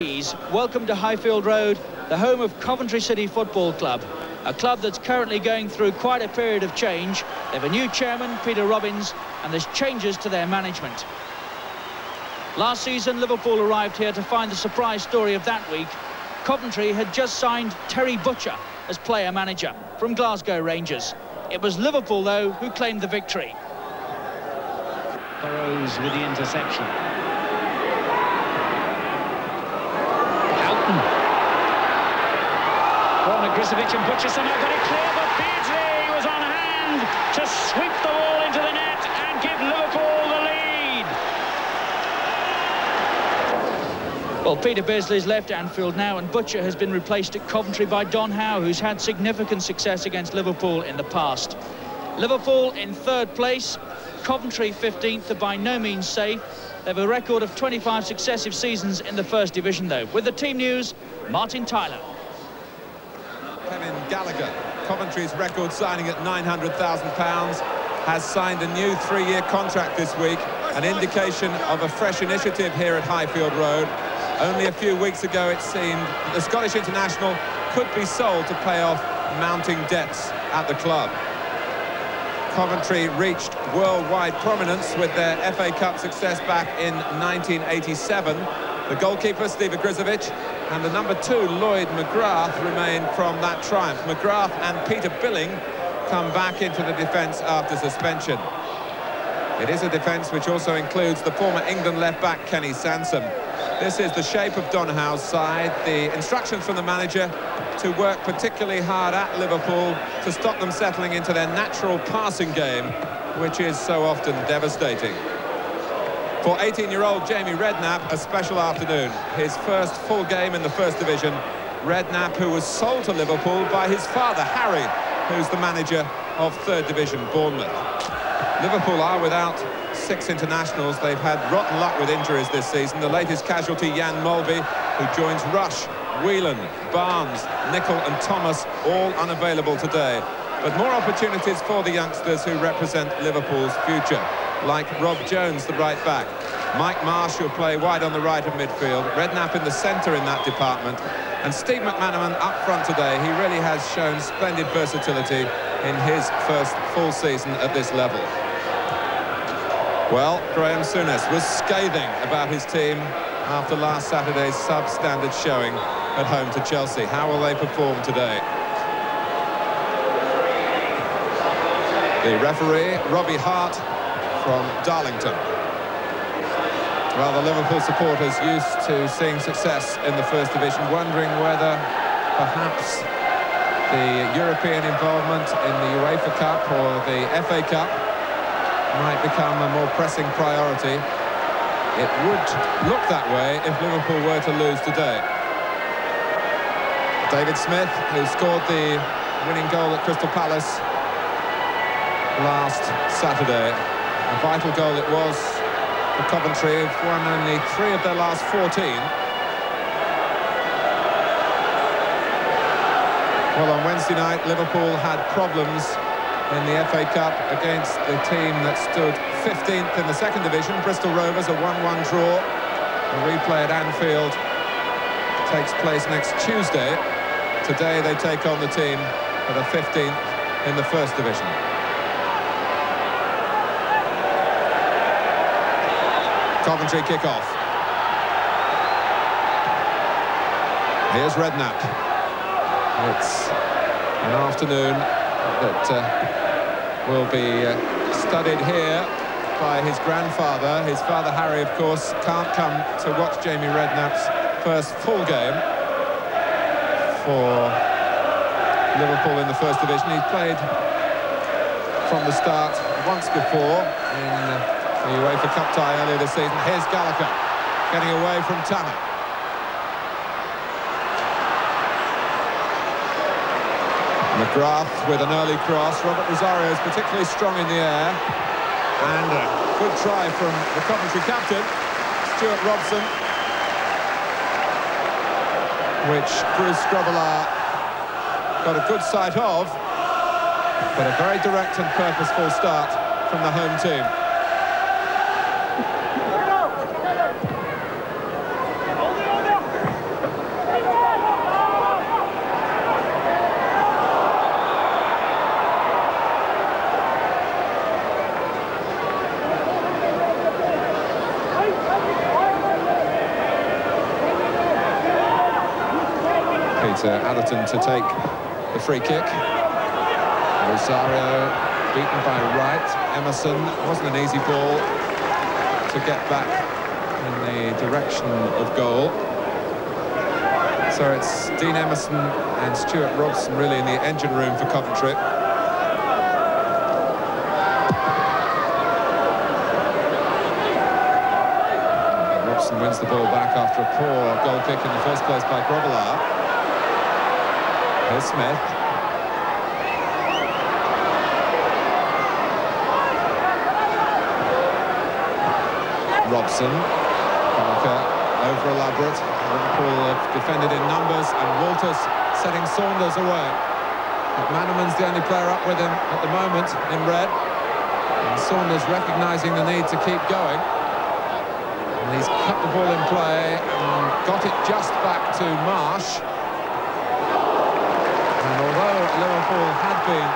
Welcome to Highfield Road, the home of Coventry City Football Club, a club that's currently going through quite a period of change. They have a new chairman, Peter Robbins, and there's changes to their management. Last season, Liverpool arrived here to find the surprise story of that week. Coventry had just signed Terry Butcher as player-manager from Glasgow Rangers. It was Liverpool, though, who claimed the victory. Burrows with the interception. Grizovic and Butcher somehow got it clear, but Beardsley was on hand to sweep the ball into the net and give Liverpool the lead. Well, Peter Beardsley's left Anfield now, and Butcher has been replaced at Coventry by Don Howe, who's had significant success against Liverpool in the past. Liverpool in third place, Coventry 15th, are by no means safe. They have a record of 25 successive seasons in the First Division, though. With the team news, Martin Tyler. Kevin Gallagher, Coventry's record signing at £900,000, has signed a new 3-year contract this week, an indication of a fresh initiative here at Highfield Road. Only a few weeks ago it seemed that the Scottish international could be sold to pay off mounting debts at the club. Coventry reached worldwide prominence with their FA Cup success back in 1987. The goalkeeper, Steve Grizovic, and the number 2, Lloyd McGrath, remain from that triumph. McGrath and Peter Billing come back into the defence after suspension. It is a defence which also includes the former England left-back Kenny Sansom. This is the shape of Don Howe's side. The instructions from the manager to work particularly hard at Liverpool to stop them settling into their natural passing game, which is so often devastating. For 18-year-old Jamie Redknapp, a special afternoon. His first full game in the First Division. Redknapp, who was sold to Liverpool by his father, Harry, who's the manager of Third Division Bournemouth. Liverpool are without 6 internationals. They've had rotten luck with injuries this season. The latest casualty, Jan Mulby, who joins Rush, Whelan, Barnes, Nicol and Thomas, all unavailable today. But more opportunities for the youngsters who represent Liverpool's future, like Rob Jones, the right back. Mike Marsh, who'll play wide on the right of midfield. Redknapp in the centre in that department. And Steve McManaman up front today. He really has shown splendid versatility in his first full season at this level. Well, Graham Souness was scathing about his team after last Saturday's substandard showing at home to Chelsea. How will they perform today? The referee, Robbie Hart, from Darlington. Well, the Liverpool supporters used to seeing success in the First Division, wondering whether perhaps the European involvement in the UEFA Cup or the FA Cup might become a more pressing priority. It would look that way if Liverpool were to lose today. David Smith, who scored the winning goal at Crystal Palace last Saturday. A vital goal it was for Coventry, who've won only 3 of their last 14. Well, on Wednesday night, Liverpool had problems in the FA Cup against the team that stood 15th in the Second Division, Bristol Rovers, a 1-1 draw. The replay at Anfield takes place next Tuesday. Today they take on the team that are 15th in the First Division. Coventry kick-off. Here's Redknapp. It's an afternoon that will be studied here by his grandfather. His father, Harry, of course, can't come to watch Jamie Redknapp's first full game for Liverpool in the First Division. He's played from the start once before in the UEFA Cup tie earlier this season. Here's Gallagher getting away from Tanner. McGrath with an early cross. Robert Rosario is particularly strong in the air. And a good try from the Coventry captain, Stuart Robson, which Bruce Grobbelaar got a good sight of, but a very direct and purposeful start from the home team. Peter Adderton to take the free kick. Rosario beaten by Wright. Emerson, wasn't an easy ball to get back in the direction of goal. So it's Dean Emerson and Stuart Robson really in the engine room for Coventry. Robson wins the ball back after a poor goal kick in the first place by Grobbelaar. Here's Smith. Robson, Parker, over elaborate. Liverpool have defended in numbers, and Walters setting Saunders away. McManaman's the only player up with him at the moment in red. And Saunders recognising the need to keep going. And he's cut the ball in play and got it just back to Marsh. And although Liverpool had been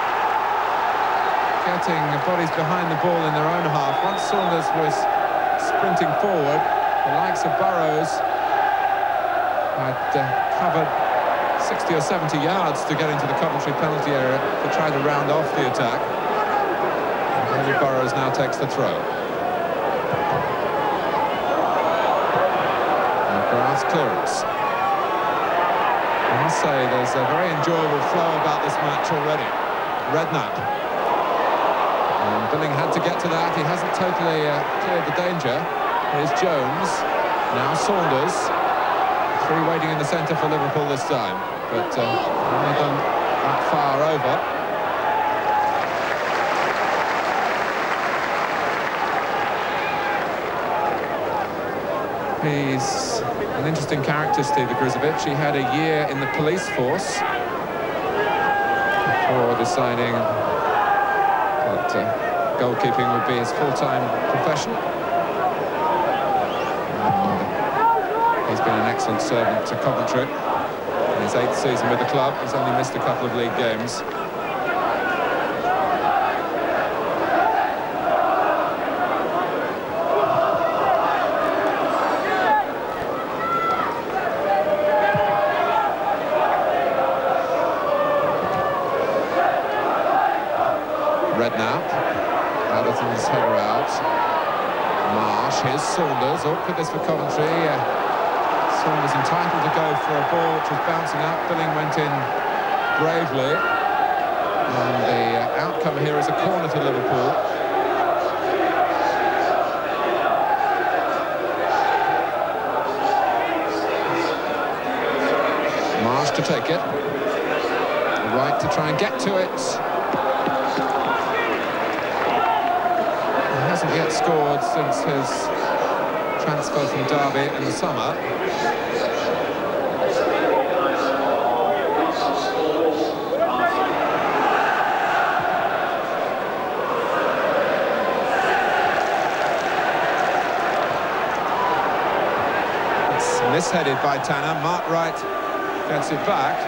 getting bodies behind the ball in their own half, once Saunders was sprinting forward, the likes of Burrows had covered 60 or 70 yards to get into the Coventry penalty area to try to round off the attack. And David Burrows now takes the throw. And grass clearance. I must say there's a very enjoyable flow about this match already. Redknapp. And Billing had to get to that. He hasn't totally cleared the danger. Here's Jones. Now Saunders. Three waiting in the centre for Liverpool this time. But only gone that far over. He's an interesting character, Steve Grizovic. He had a year in the police force before deciding that goalkeeping would be his full-time profession. And he's been an excellent servant to Coventry. In his 8th season with the club, he's only missed a couple of league games. Redknapp, Adderton's header out. Marsh, here's Saunders. Awkward this for Coventry. Saunders entitled to go for a ball which was bouncing up. Billing went in bravely. And the outcome here is a corner to Liverpool. Marsh to take it. Right to try and get to it. Hasn't yet scored since his transfer from Derby in the summer. It's misheaded by Tanner. Mark Wright gets it back.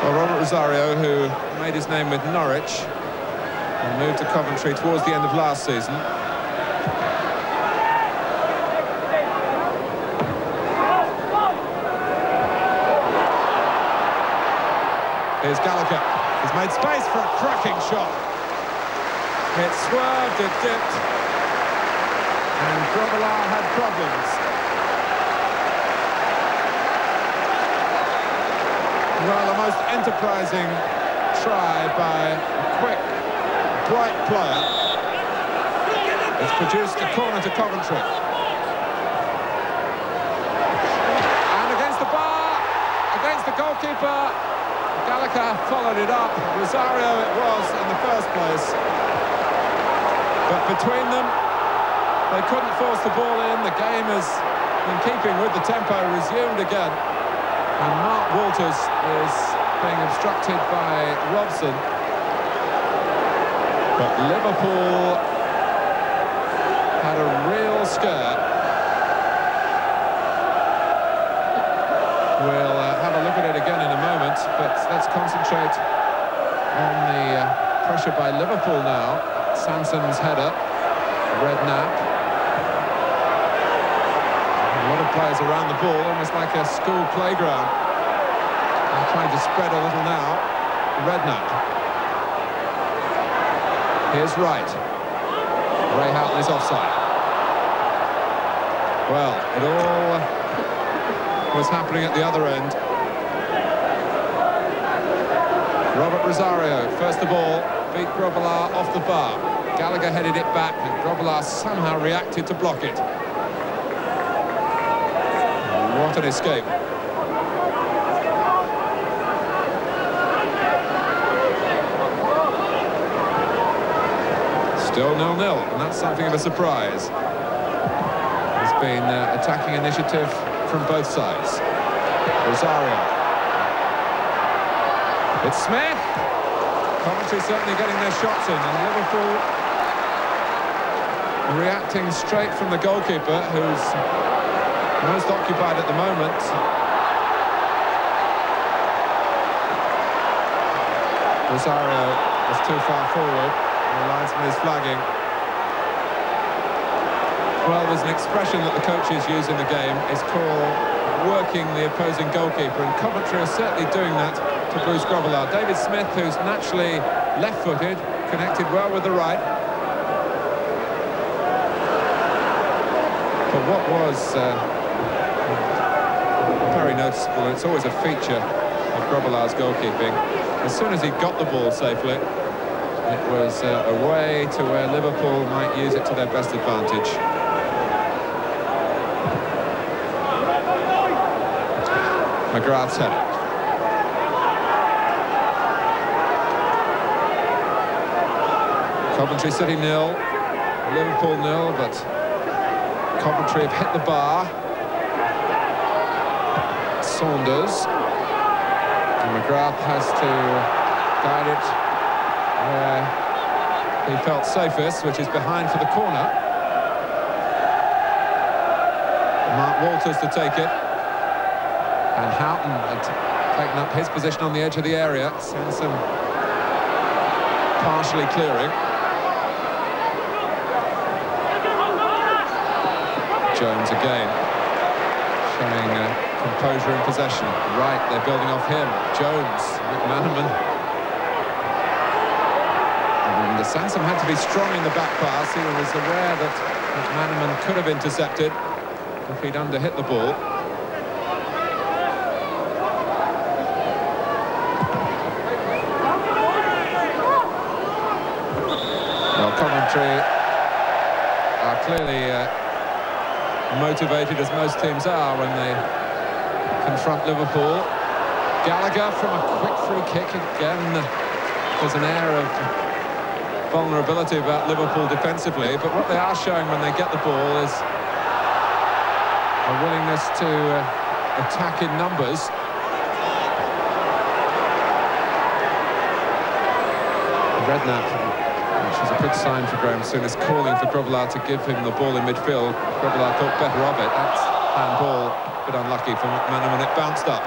Well, Robert Rosario, who made his name with Norwich, and moved to Coventry towards the end of last season. Here's Gallagher. He's made space for a cracking shot. It swerved, it dipped, and Grobbelaar had problems. Well, the most enterprising try by a quick, bright player. It's produced a corner to Coventry. And against the bar, against the goalkeeper, Gallagher followed it up. Rosario it was in the first place. But between them, they couldn't force the ball in. The game is in keeping with the tempo, resumed again. And Mark Walters is being obstructed by Robson. But Liverpool had a real scare. We'll have a look at it again in a moment, but let's concentrate on the pressure by Liverpool now. Sanson's header, Redknapp. A lot of players around the ball, almost like a school playground. They're trying to spread a little now. Redknapp. Here's Wright. Ray Houghton is offside. Well, it all was happening at the other end. Robert Rosario, first of all, beat Grobbelaar off the bar. Gallagher headed it back, and Grobbelaar somehow reacted to block it. What an escape. Still 0-0, and that's something of a surprise. There's been attacking initiative from both sides. Rosario. It's Smith. Coventry certainly getting their shots in, and Liverpool reacting straight from the goalkeeper, who's most occupied at the moment. Rosario is too far forward. The linesman is flagging. Well, there's an expression that the coaches use in the game. It's called working the opposing goalkeeper, and Coventry are certainly doing that to Bruce Grobbelaar. David Smith, who's naturally left-footed, connected well with the right. But what was very noticeable, and it's always a feature of Grobbelaar's goalkeeping, as soon as he got the ball safely, it was away to where Liverpool might use it to their best advantage. McGrath's header. Coventry City 0, Liverpool 0, but Coventry have hit the bar. Saunders. And McGrath has to guide it where he felt safest, which is behind for the corner. Mark Walters to take it. And Houghton had taken up his position on the edge of the area. Sansom partially clearing. Jones again, showing composure in possession. Right, they're building off him. Jones, McManaman. And Sansom had to be strong in the back pass. He was aware that McManaman could have intercepted if he'd underhit the ball. Well, Coventry are clearly motivated, as most teams are when they confront Liverpool. Gallagher from a quick free kick again. There's an air of vulnerability about Liverpool defensively, but what they are showing when they get the ball is a willingness to attack in numbers. Redknapp, which is a good sign for Graham Souness, calling for Grobbelaar to give him the ball in midfield. Grobbelaar thought better of it. That's handball, a bit unlucky for McManaman. It bounced up.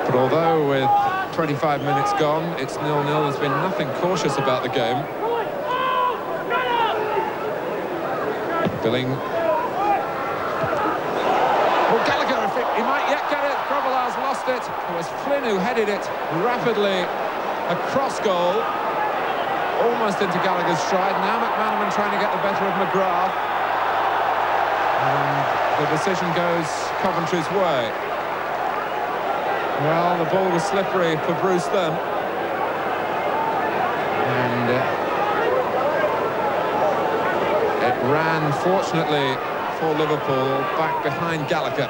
But although with 25 minutes gone, it's 0-0, there's been nothing cautious about the game. Billing. Well, Gallagher, he might yet get it. Grobbelaar's lost it. It was Flynn who headed it rapidly across goal, almost into Gallagher's stride. Now McManaman trying to get the better of McGrath. And the decision goes Coventry's way. Well, the ball was slippery for Bruce then. And it ran, fortunately, for Liverpool, back behind Gallagher.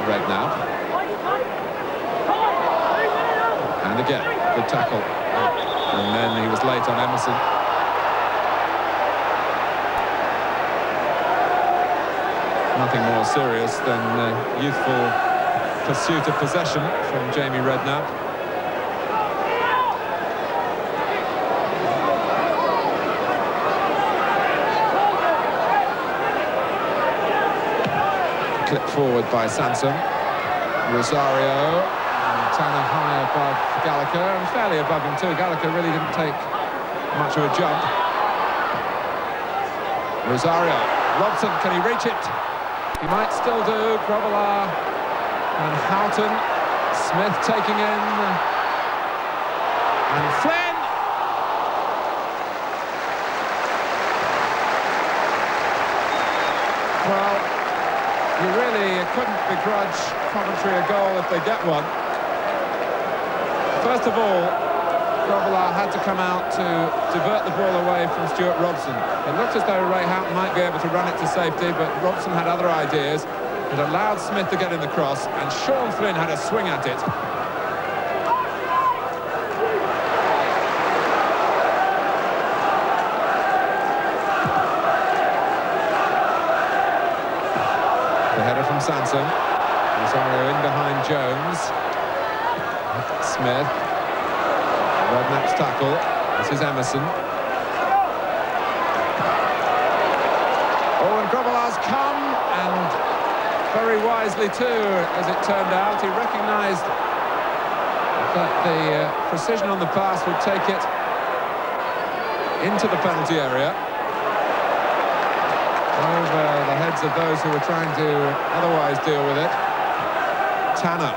Redknapp. And again, good tackle. And then he was late on Emerson. Nothing more serious than youthful pursuit of possession from Jamie Redknapp. Clipped forward by Sansom. Rosario, and Tanner high above Gallagher, and fairly above him too. Gallagher really didn't take much of a jump. Rosario. Robson, can he reach it? He might still do. Grobbelaar and Houghton. Smith taking in. And Flynn! Well, you really couldn't begrudge Coventry a goal if they get one. First of all, Grobbelaar had to come out to divert the ball away from Stuart Robson. It looked as though Ray Houghton might be able to run it to safety, but Robson had other ideas. It allowed Smith to get in the cross, and Sean Flynn had a swing at it. The header from Sanson. Rosario in behind Jones. Smith. Redknapp's tackle. This is Emerson. Oh, and Grobbelaar's come, and very wisely too, as it turned out. He recognised that the precision on the pass would take it into the penalty area. Over the heads of those who were trying to otherwise deal with it. Tanner.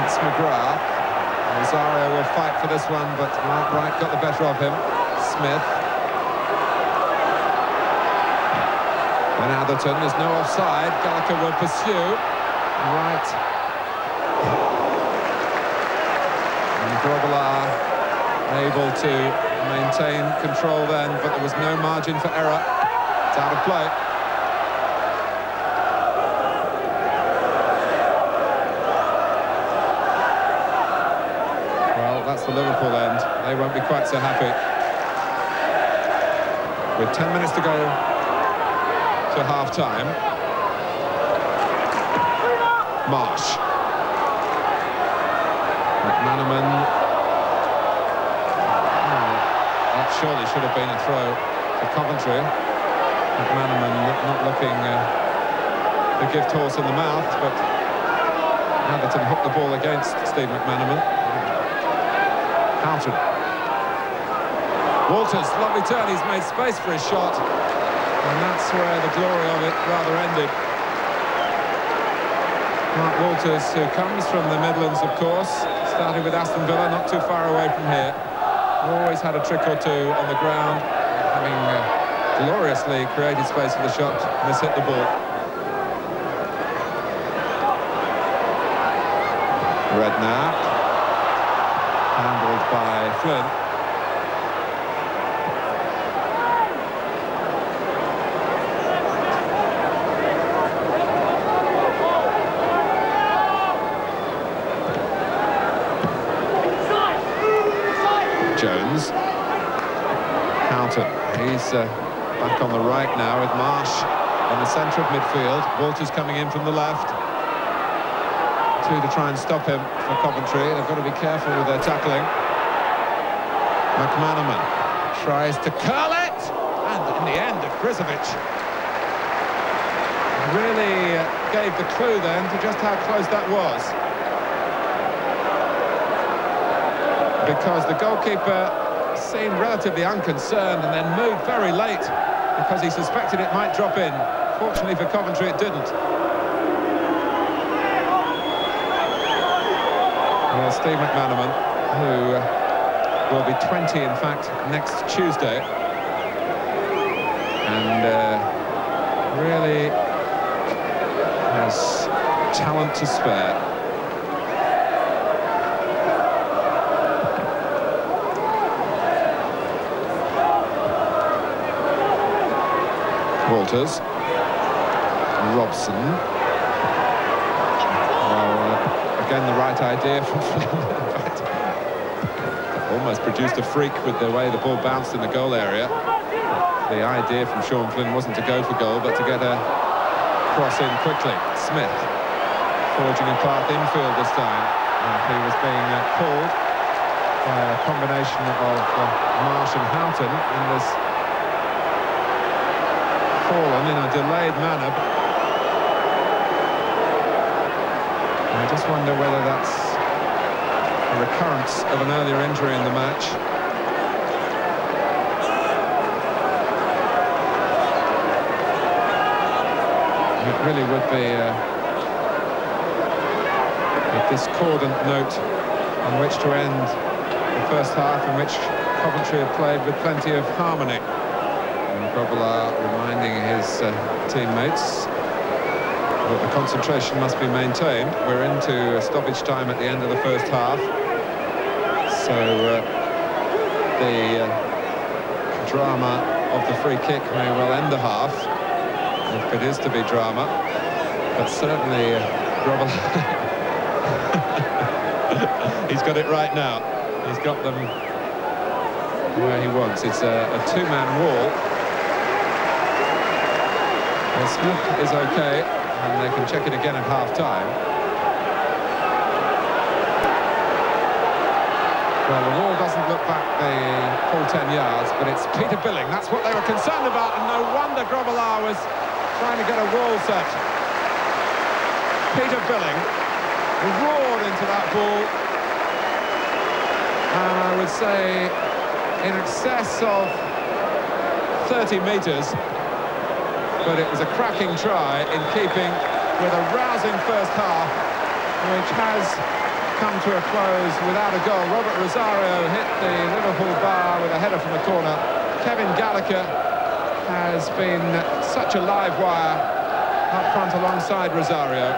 It's McGrath. Rosario will fight for this one, but Mark Wright got the better of him. Smith. And Atherton, there's no offside. Gallagher will pursue. Wright. And Grobbelaar able to maintain control then, but there was no margin for error. It's out of play. That's the Liverpool end. They won't be quite so happy. With 10 minutes to go to half-time. Marsh. McManaman. That surely should have been a throw to Coventry. McManaman not looking the gift horse in the mouth, but Atherton hooked the ball against Steve McManaman. Houghton. Walters, lovely turn, he's made space for his shot, and that's where the glory of it rather ended. Mark Walters, who comes from the Midlands, of course, started with Aston Villa, not too far away from here. Always had a trick or two on the ground, having gloriously created space for the shot, mishit the ball. Redknapp. Handled by Flynn. Jones. Houghton. He's back on the right now with Marsh in the centre of midfield. Walters coming in from the left. To try and stop him for Coventry. They've got to be careful with their tackling. McManaman tries to curl it, and in the end, Grizovic really gave the clue then to just how close that was. Because the goalkeeper seemed relatively unconcerned and then moved very late because he suspected it might drop in. Fortunately for Coventry, it didn't. Well, Steve McManaman, who will be 20, in fact, next Tuesday, and really has talent to spare. Walters. Robson. Again, the right idea from Flynn. In fact, almost produced a freak with the way the ball bounced in the goal area. The idea from Sean Flynn wasn't to go for goal, but to get a cross in quickly. Smith forging a path infield this time, and he was being pulled by a combination of Marsh and Houghton, and was fallen in a delayed manner. I just wonder whether that's recurrence of an earlier injury in the match. It really would be a discordant note on which to end the first half, in which Coventry had played with plenty of harmony. And Grobbelaar reminding his teammates that the concentration must be maintained. We're into a stoppage time at the end of the first half, so the drama of the free kick may well end the half, if it is to be drama. But certainly Grobbelaar he's got it right now. He's got them where he wants. It's a two-man wall. Well, Smith is okay, and they can check it again at half-time. Well, the wall doesn't look back the full 10 yards, but it's Peter Billing. That's what they were concerned about, and no wonder Grobbelaar was trying to get a wall set. Peter Billing roared into that ball, and I would say in excess of 30 metres, but it was a cracking try in keeping with a rousing first half, which has come to a close without a goal. Robert Rosario hit the Liverpool bar with a header from the corner. Kevin Gallagher has been such a live wire up front alongside Rosario.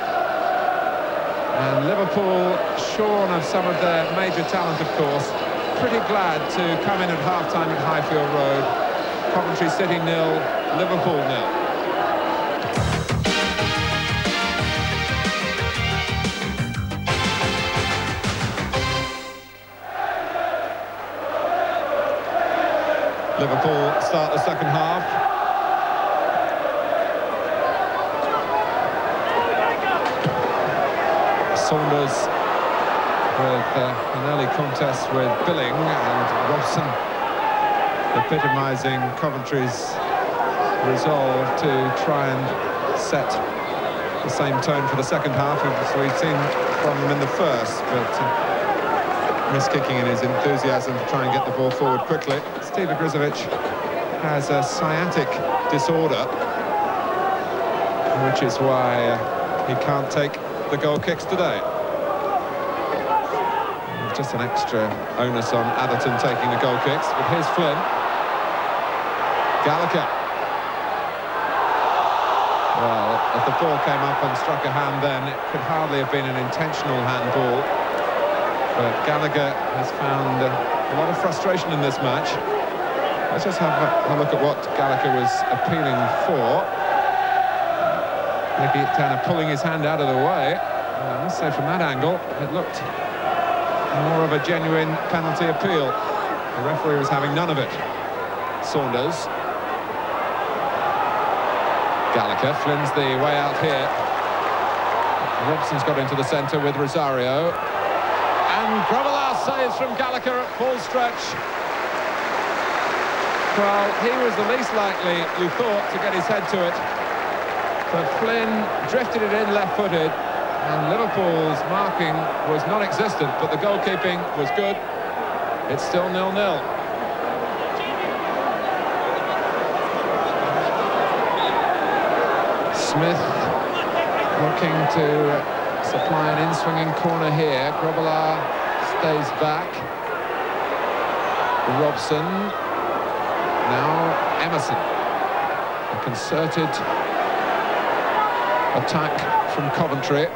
And Liverpool, shorn of some of their major talent, of course, pretty glad to come in at half-time at Highfield Road. Coventry City 0, Liverpool 0. Liverpool start the second half. Saunders with an early contest with Billing, and Robson epitomising Coventry's resolve to try and set the same tone for the second half as we've seen from them in the first, but miskicking in his enthusiasm to try and get the ball forward quickly. Steve Igrizovic has a sciatic disorder, which is why he can't take the goal kicks today. Just an extra onus on Atherton taking the goal kicks, but here's Flynn. Gallagher. Well, if the ball came up and struck a hand then, it could hardly have been an intentional handball. But Gallagher has found a lot of frustration in this match. Let's just have a look at what Gallagher was appealing for. Nicky Tanner pulling his hand out of the way. I must say, from that angle, it looked more of a genuine penalty appeal. The referee was having none of it. Saunders. Gallagher, Flynn's the way out here. Robson's got into the centre with Rosario. And Grobbelaar saves from Gallagher at full stretch. Well, he was the least likely, you thought, to get his head to it. But Flynn drifted it in left-footed, and Liverpool's marking was non-existent, but the goalkeeping was good. It's still 0-0. Smith looking to supply an in-swinging corner here. Grobbelaar stays back. Robson. Now Emerson. A concerted attack from Coventry.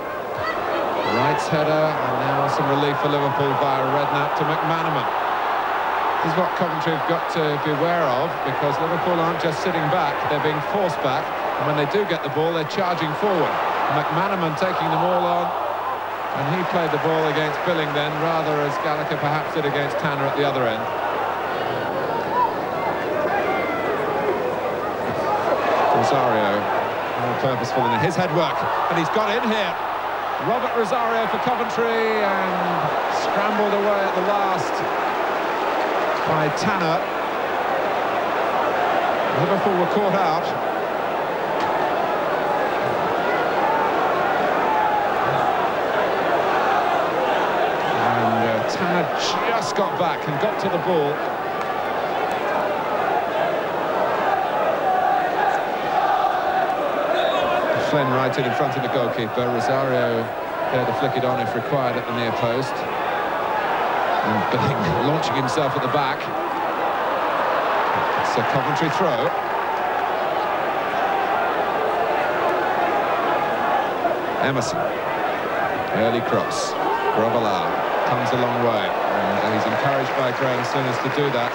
Wright's header, and now some relief for Liverpool via Redknapp to McManaman. This is what Coventry have got to beware of, because Liverpool aren't just sitting back, they're being forced back, and when they do get the ball, they're charging forward. McManaman taking them all on, and he played the ball against Billing then, rather as Gallagher perhaps did against Tanner at the other end. Rosario, more purposeful in his head work, and he's got in here. Robert Rosario for Coventry, and scrambled away at the last by Tanner. Liverpool were caught out. And Tanner just got back and got to the ball. Flynn right in front of the goalkeeper. Rosario there to flick it on if required at the near post. And Billing launching himself at the back. It's a Coventry throw. Emerson. Early cross. Grobbelaar comes a long way. And he's encouraged by Graham Souness to do that.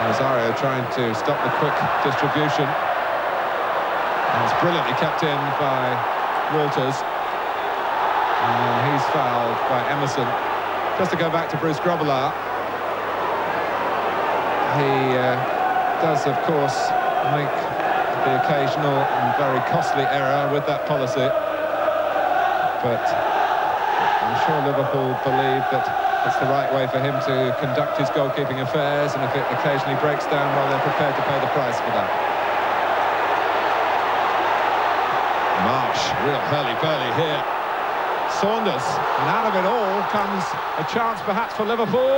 Rosario trying to stop the quick distribution. And it's brilliantly kept in by Walters. And he's fouled by Emerson. Just to go back to Bruce Grobbelaar, he does, of course, make the occasional and very costly error with that policy. But I'm sure Liverpool believe that it's the right way for him to conduct his goalkeeping affairs, and if it occasionally breaks down, well, they're prepared to pay the price for that. Marsh, real hurly-burly here. Saunders, and out of it all comes a chance perhaps for Liverpool.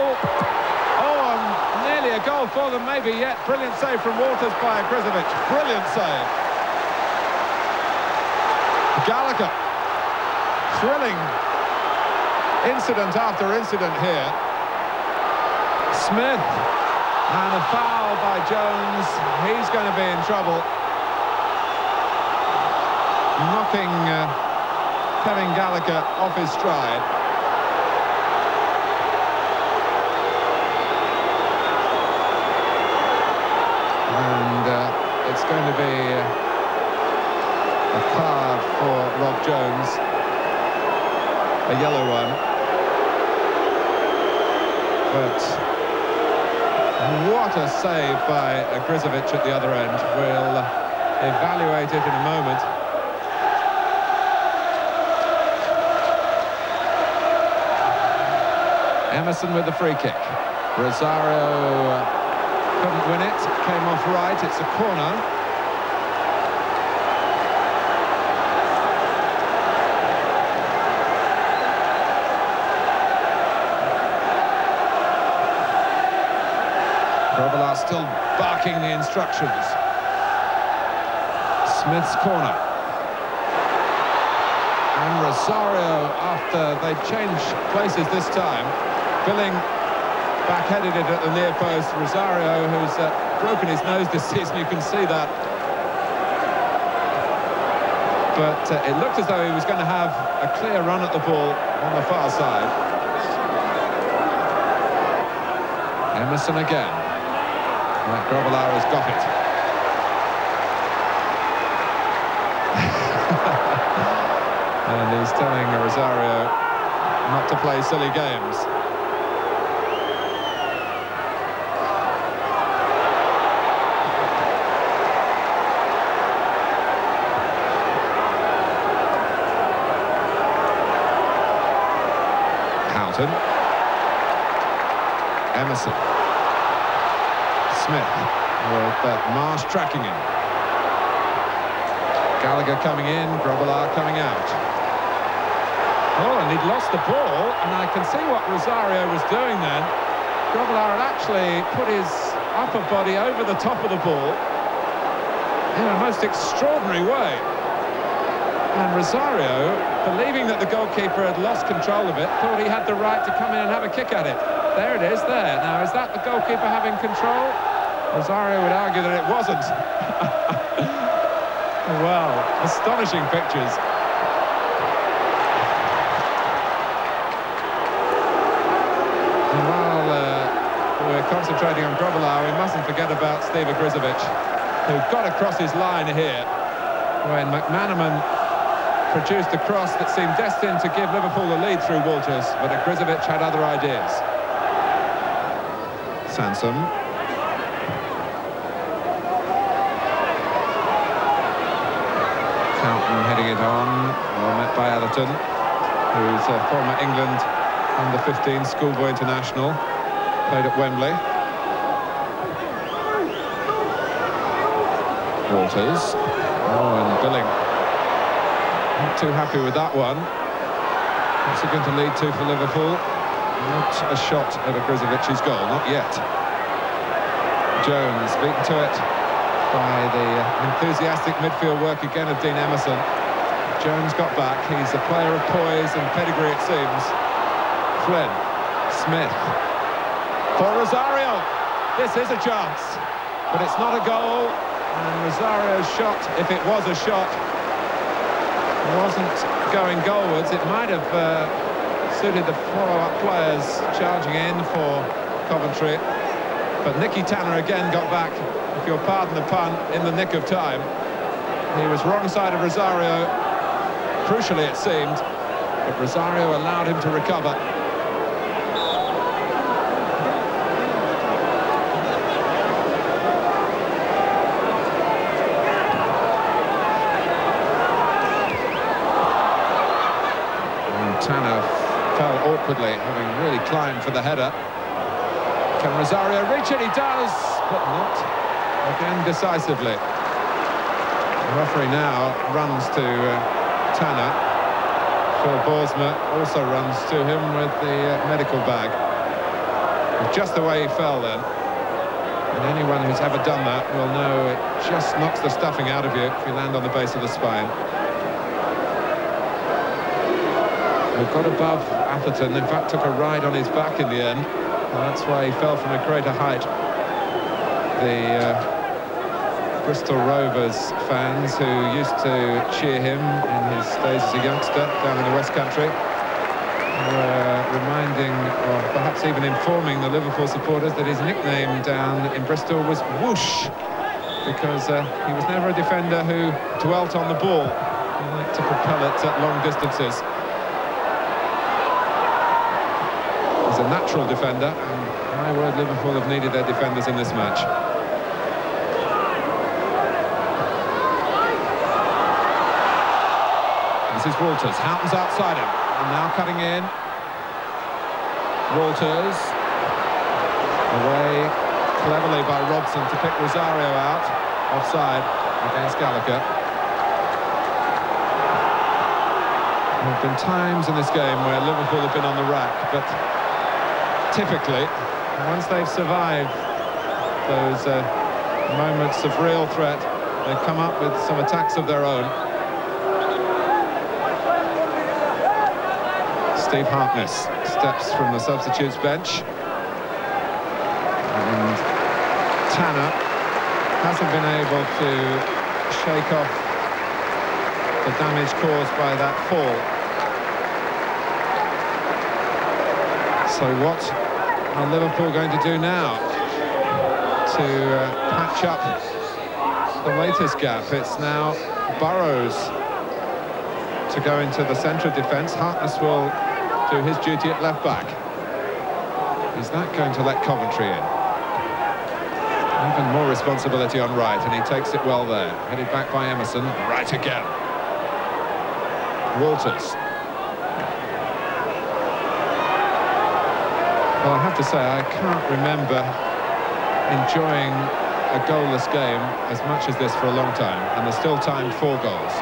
Oh, and nearly a goal for them, maybe yet. Brilliant save from Walters by Grizovic. Brilliant save. Gallagher. Thrilling incident after incident here. Smith, and a foul by Jones. He's going to be in trouble. Knocking Kevin Gallagher off his stride. And it's going to be a card for Rob Jones, a yellow one. But what a save by Grizovic at the other end. We'll evaluate it in a moment. Emerson with the free kick. Rosario couldn't win it, came off right, it's a corner. Grobbelaar still barking the instructions. Smith's corner. And Rosario, after they changed places this time, Billing back-headed it at the near post. Rosario, who's broken his nose this season, you can see that. But it looked as though he was going to have a clear run at the ball on the far side. Emerson again. Right, Grobbelaar has got it. And he's telling Rosario not to play silly games. Houghton. Emerson. Smith with Marsh tracking him. Gallagher coming in, Grobbelaar coming out. Oh, and he'd lost the ball, and I can see what Rosario was doing then. Grobbelaar had actually put his upper body over the top of the ball in a most extraordinary way. And Rosario, believing that the goalkeeper had lost control of it, thought he had the right to come in and have a kick at it. There it is, there. Now, is that the goalkeeper having control? Rosario would argue that it wasn't. Well, astonishing pictures. And while we're concentrating on Grobbelaar, we mustn't forget about Steve Grizovic, who got across his line here when McManaman produced a cross that seemed destined to give Liverpool the lead through Walters, but Grizovic had other ideas. Sansom. Carlton heading it on, well met by Atherton, who's a former England under-15 schoolboy international, played at Wembley. Walters. Oh, and Billing. Not too happy with that one. What's it going to lead to for Liverpool? Not a shot at Agrizovic's goal, not yet. Jones beaten to it by the enthusiastic midfield work again of Dean Emerson. Jones got back. He's a player of poise and pedigree, it seems. Flynn, Smith, for Rosario. This is a chance, but it's not a goal. And Rosario's shot, if it was a shot, wasn't going goalwards. It might have suited the follow-up players charging in for Coventry. But Nicky Tanner again got back, if you'll pardon the pun, in the nick of time. He was wrong side of Rosario, crucially it seemed, but Rosario allowed him to recover. Tanner fell awkwardly, having really climbed for the header. Can Rosario reach it? He does, but not again decisively. The referee now runs to Tanner. Phil Borsma also runs to him with the medical bag. Just the way he fell then. And anyone who's ever done that will know it just knocks the stuffing out of you if you land on the base of the spine. We've got above Atherton, in fact took a ride on his back in the end, and that's why he fell from a greater height. The Bristol Rovers fans who used to cheer him in his days as a youngster down in the West Country were reminding, or perhaps even informing, the Liverpool supporters that his nickname down in Bristol was Whoosh, because he was never a defender who dwelt on the ball. He liked to propel it at long distances. A natural defender, and my word, Liverpool have needed their defenders in this match. This is Walters. Houghton's outside him, and now cutting in. Walters away cleverly by Robson to pick Rosario out, offside against Gallagher. There have been times in this game where Liverpool have been on the rack, but typically, once they've survived those moments of real threat, they've come up with some attacks of their own. Steve Harkness steps from the substitutes bench. And Tanner hasn't been able to shake off the damage caused by that fall. So what are Liverpool going to do now to patch up the latest gap? It's now Burrows to go into the centre of defence. Harkness will do his duty at left back. Is that going to let Coventry in? Even more responsibility on right, and he takes it well there. Headed back by Emerson, right again. Walters. Well, I have to say, I can't remember enjoying a goalless game as much as this for a long time, and there's still timed 4 goals.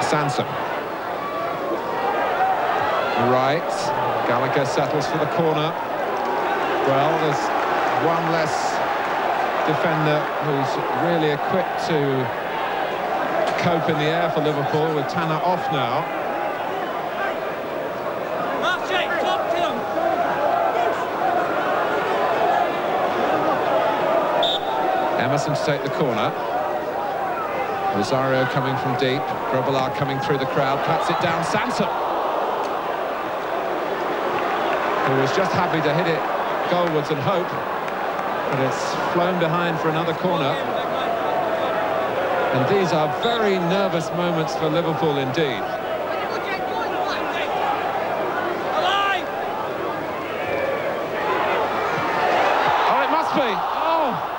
Sansom. Right. Gallagher settles for the corner. Well, there's one less defender who's really equipped to cope in the air for Liverpool, with Tanner off now. Emerson to take the corner. Rosario coming from deep. Grobbelaar coming through the crowd. Pats it down. Sansom, who was just happy to hit it goalwards and hope, but it's flown behind for another corner. And these are very nervous moments for Liverpool indeed. Oh, it must be. Oh!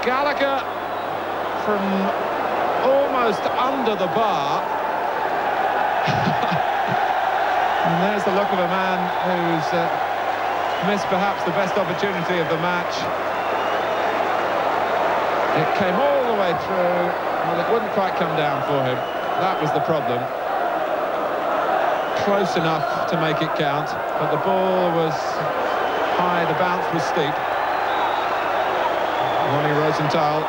Gallagher from almost under the bar. And there's the look of a man who's missed perhaps the best opportunity of the match. It came all the way through, well, it wouldn't quite come down for him. That was the problem. close enough to make it count, but the ball was high, the bounce was steep. Ronnie Rosenthal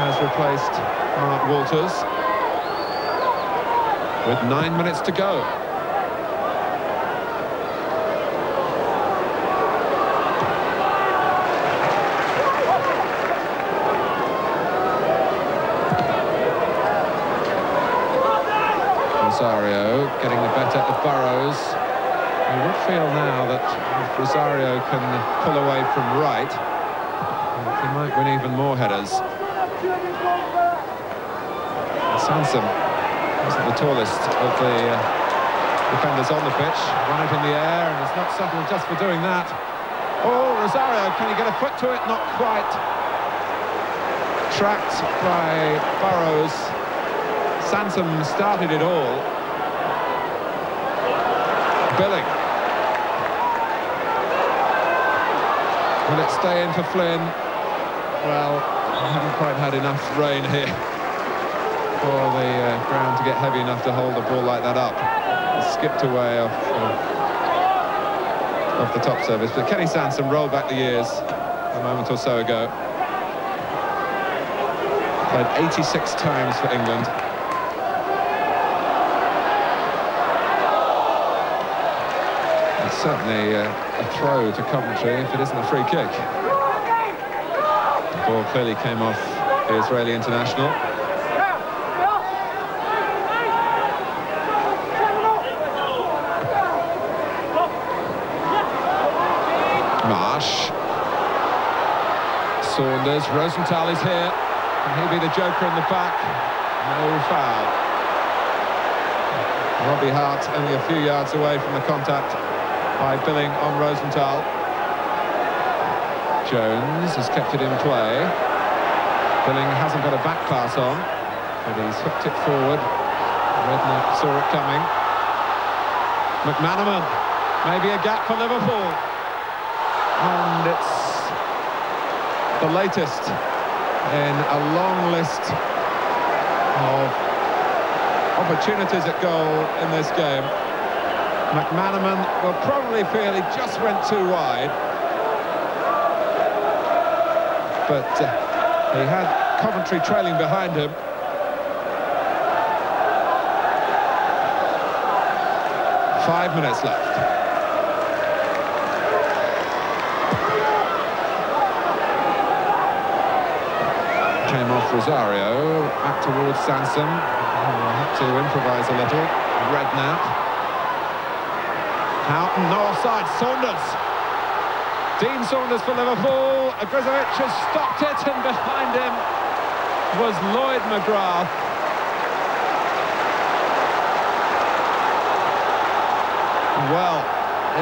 has replaced Mark Walters with 9 minutes to go. Rosario getting the better of Burrows. You would feel now that if Rosario can pull away from right, he might win even more headers. Sansom isn't the tallest of the defenders on the pitch. Won it in the air, and it's not settled just for doing that. Oh, Rosario, can he get a foot to it? Not quite. Tracked by Burrows. Sansom started it all. Billing. Will it stay in for Flynn? Well, I haven't quite had enough rain here for the ground to get heavy enough to hold the ball like that up. It skipped away off the top service, but Kenny Sansom rolled back the years a moment or so ago. Played 86 times for England. It's certainly a throw to Coventry if it isn't a free kick. The ball clearly came off the Israeli international. Marsh. Saunders. Rosenthal is here. Can he be the joker in the back? No foul. Robbie Hart only a few yards away from the contact by Billing on Rosenthal. Jones has kept it in play. Billing hasn't got a back pass on, but he's hooked it forward. Redknapp saw it coming. McManaman, maybe a gap for Liverpool. And it's the latest in a long list of opportunities at goal in this game. McManaman will probably feel he just went too wide. But he had Coventry trailing behind him. Five minutes left. Came off Rosario, back towards Sansom. Had to improvise a little. Redknapp. Houghton, no offside. Saunders. Dean Saunders for Liverpool. Agrizovic has stopped it, and behind him was Lloyd McGrath. Well,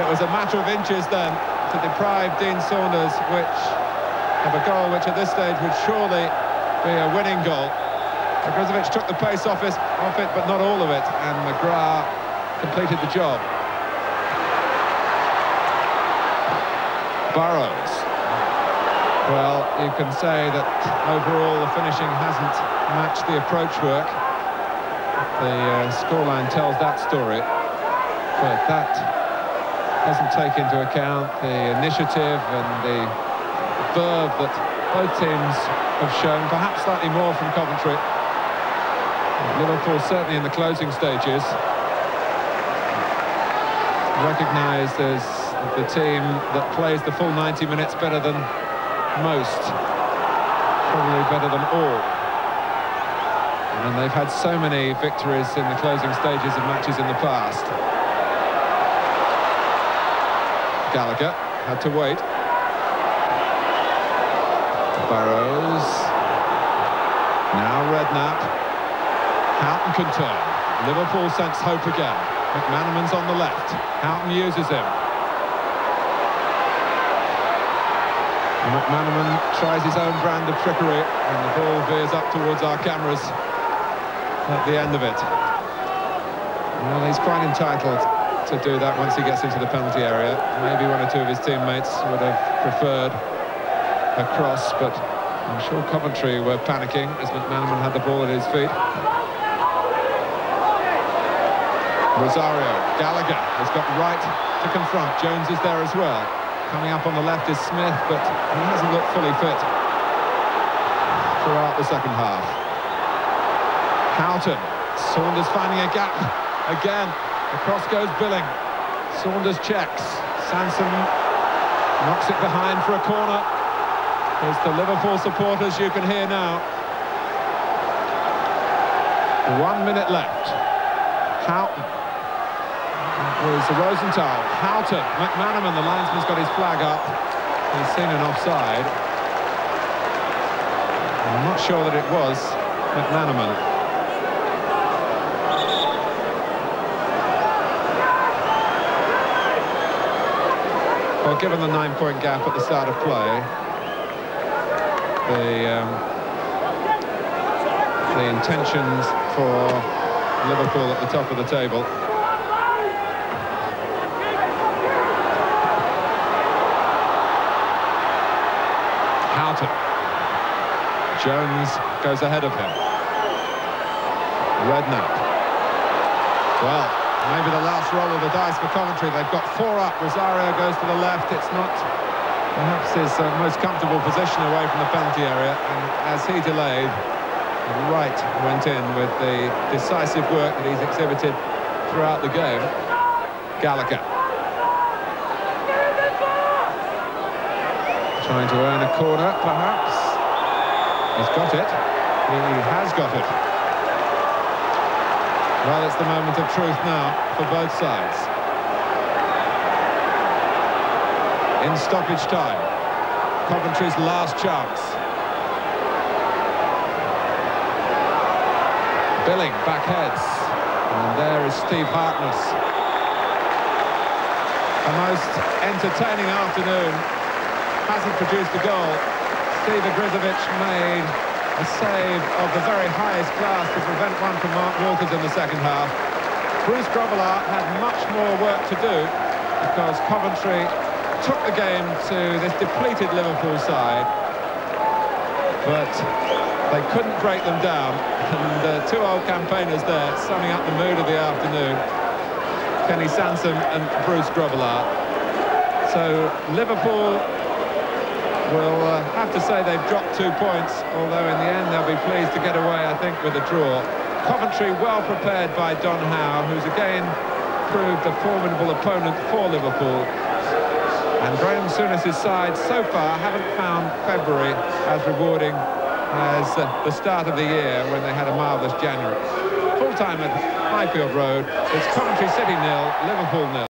it was a matter of inches then to deprive Dean Saunders of a goal which at this stage would surely be a winning goal. Agrizovic took the pace off it, but not all of it, and McGrath completed the job. Burrows. Well, you can say that overall the finishing hasn't matched the approach work. The scoreline tells that story, but that doesn't take into account the initiative and the verve that both teams have shown, perhaps slightly more from Coventry. Liverpool certainly in the closing stages recognised as the team that plays the full 90 minutes better than most, probably better than all. And they've had so many victories in the closing stages of matches in the past. Gallagher had to wait. Burrows. Now Redknapp. Houghton can turn. Liverpool sense hope again. McManaman's on the left. Houghton uses him. And McManaman tries his own brand of trickery, and the ball veers up towards our cameras at the end of it. Well, he's quite entitled to do that once he gets into the penalty area. Maybe one or two of his teammates would have preferred a cross, but I'm sure Coventry were panicking as McManaman had the ball at his feet. Rosario, Gallagher has got right to confront. Jones is there as well. Coming up on the left is Smith, but he hasn't looked fully fit throughout the second half. Houghton, Saunders finding a gap again. Across goes Billing. Saunders checks. Sansom knocks it behind for a corner. There's the Liverpool supporters you can hear now. 1 minute left. Houghton. That was Rosenthal. Houghton. McManaman, the linesman's got his flag up. He's seen an offside. I'm not sure that it was McManaman. Well, given the 9-point gap at the start of play, the intentions for Liverpool at the top of the table. Houghton. Jones goes ahead of him. Redknapp. Well, maybe the last roll of the dice for Coventry. They've got 4 up. Rosario goes to the left. It's not perhaps his most comfortable position away from the penalty area. And as he delayed, Wright went in with the decisive work that he's exhibited throughout the game. Gallagher. Trying to earn a corner, perhaps. He's got it. He has got it. Well, it's the moment of truth now for both sides. In stoppage time, Coventry's last chance. Billing backheads, and there is Steve Harkness. A most entertaining afternoon. Hasn't produced a goal. Steve Agrizovic made a save of the very highest class to prevent one from Mark Walters in the second half. Bruce Grobbelaar had much more work to do because Coventry took the game to this depleted Liverpool side, but they couldn't break them down. And 2 old campaigners there summing up the mood of the afternoon, Kenny Sansom and Bruce Grobbelaar. So Liverpool will have to say they've dropped 2 points, although in the end they'll be pleased to get away, I think, with a draw. Coventry well prepared by Don Howe, who's again proved a formidable opponent for Liverpool. And Graham Souness's side so far haven't found February as rewarding as the start of the year when they had a marvellous January. Full time at Highfield Road, it's Coventry City 0, Liverpool 0.